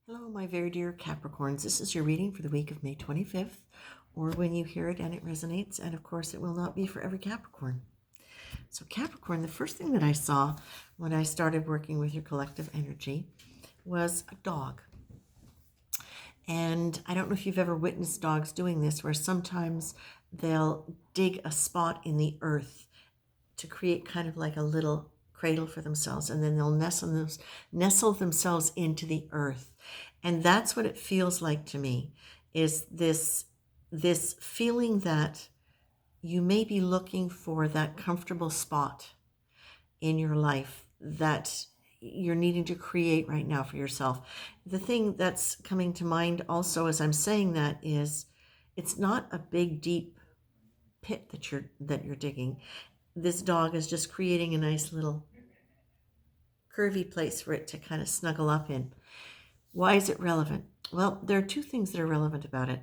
Hello, my very dear Capricorns. This is your reading for the week of May 25th, or when you hear it and it resonates. And of course, it will not be for every Capricorn. So, Capricorn, the first thing that I saw when I started working with your collective energy was a dog. And I don't know if you've ever witnessed dogs doing this, where sometimes they'll dig a spot in the earth to create kind of like a little cradle for themselves, and then they'll nestle themselves into the earth. And that's what it feels like to me, is this feeling that you may be looking for that comfortable spot in your life that you're needing to create right now for yourself. The thing that's coming to mind also as I'm saying that is, it's not a big deep pit that you're digging. This dog is just creating a nice little curvy place for it to kind of snuggle up in. Why is it relevant? Well, there are two things that are relevant about it.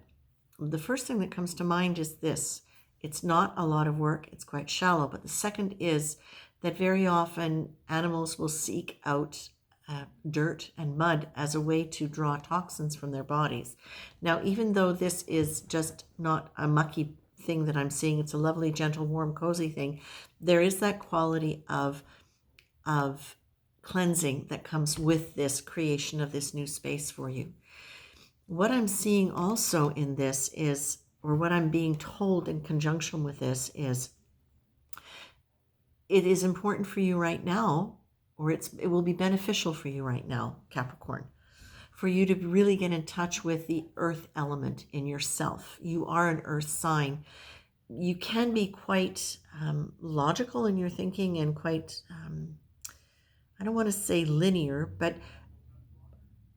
The first thing that comes to mind is this: it's not a lot of work, it's quite shallow. But the second is that very often animals will seek out dirt and mud as a way to draw toxins from their bodies. Now, even though this is just not a mucky thing that I'm seeing, it's a lovely, gentle, warm, cozy thing, there is that quality of cleansing that comes with this creation of this new space for you. What I'm seeing also in this is, or what I'm being told in conjunction with this is, it is important for you right now, or it will be beneficial for you right now, Capricorn, for you to really get in touch with the earth element in yourself. You are an earth sign. You can be quite logical in your thinking and quite, I don't want to say linear, but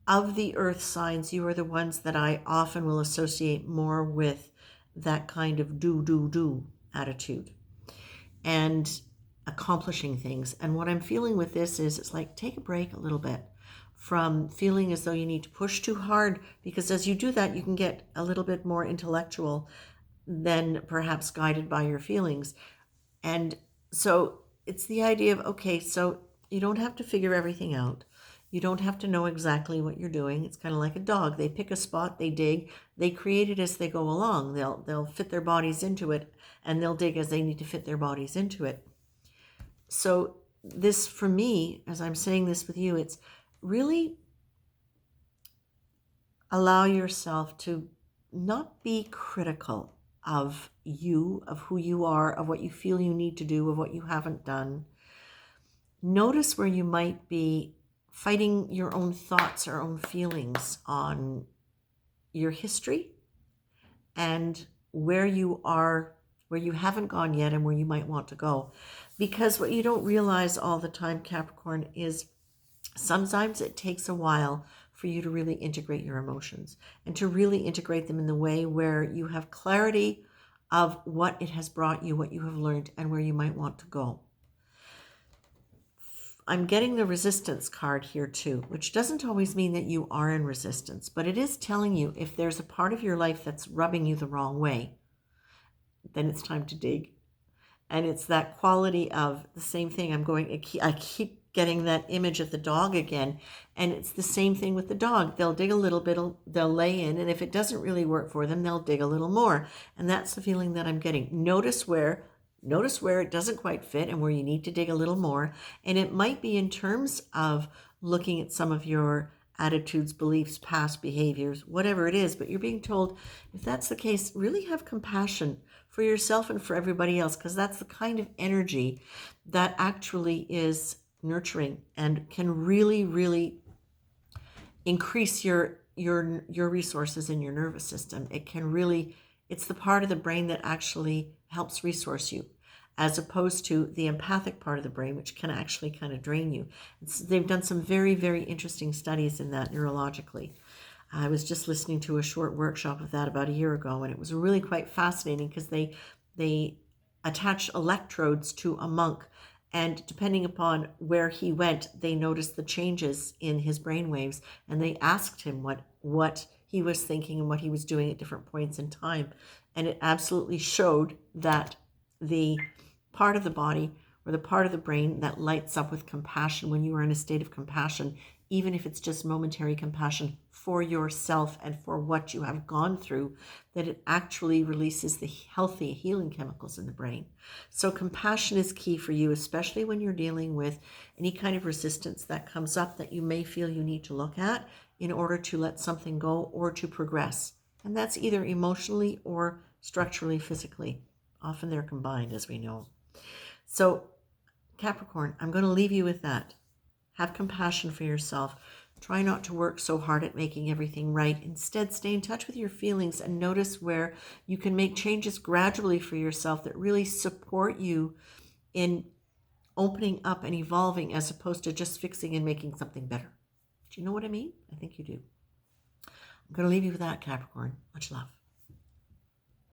of the earth signs, you are the ones that I often will associate more with that kind of do attitude and accomplishing things. And what I'm feeling with this is, it's like, take a break a little bit from feeling as though you need to push too hard, because as you do that, you can get a little bit more intellectual than perhaps guided by your feelings. And so it's the idea of, okay, so you don't have to figure everything out. You don't have to know exactly what you're doing. It's kind of like a dog. They pick a spot, they dig, they create it as they go along. They'll fit their bodies into it, and they'll dig as they need to fit their bodies into it. So this, for me, as I'm saying this with you, it's really allow yourself to not be critical of you, of who you are, of what you feel you need to do, of what you haven't done. Notice where you might be fighting your own thoughts or own feelings on your history, and where you are, where you haven't gone yet, and where you might want to go. Because what you don't realize all the time, Capricorn, is sometimes it takes a while for you to really integrate your emotions, and to really integrate them in the way where you have clarity of what it has brought you, what you have learned, and where you might want to go. I'm getting the resistance card here too, which doesn't always mean that you are in resistance, but it is telling you if there's a part of your life that's rubbing you the wrong way, then it's time to dig. And it's that quality of the same thing. I keep getting that image of the dog again. And it's the same thing with the dog. They'll dig a little bit, they'll lay in, and if it doesn't really work for them, they'll dig a little more. And that's the feeling that I'm getting. Notice where it doesn't quite fit and where you need to dig a little more. And it might be in terms of looking at some of your attitudes, beliefs, past behaviors, whatever it is, but you're being told, if that's the case, really have compassion for yourself and for everybody else, because that's the kind of energy that actually is nurturing and can really, really increase your resources in your nervous system. It's the part of the brain that actually helps resource you, as opposed to the empathic part of the brain, which can actually kind of drain you. They've done some very, very interesting studies in that neurologically. I was just listening to a short workshop of that about a year ago, and it was really quite fascinating, because they attached electrodes to a monk, and depending upon where he went, they noticed the changes in his brainwaves, and they asked him what he was thinking and what he was doing at different points in time. And it absolutely showed that the part of the body, or the part of the brain that lights up with compassion when you are in a state of compassion, even if it's just momentary compassion for yourself and for what you have gone through, that it actually releases the healthy healing chemicals in the brain. So compassion is key for you, especially when you're dealing with any kind of resistance that comes up that you may feel you need to look at in order to let something go or to progress. And that's either emotionally or structurally, physically. Often they're combined, as we know. So Capricorn, I'm going to leave you with that. Have compassion for yourself. Try not to work so hard at making everything right. Instead, stay in touch with your feelings and notice where you can make changes gradually for yourself that really support you in opening up and evolving, as opposed to just fixing and making something better. Do you know what I mean? I think you do. I'm going to leave you with that, Capricorn. Much love.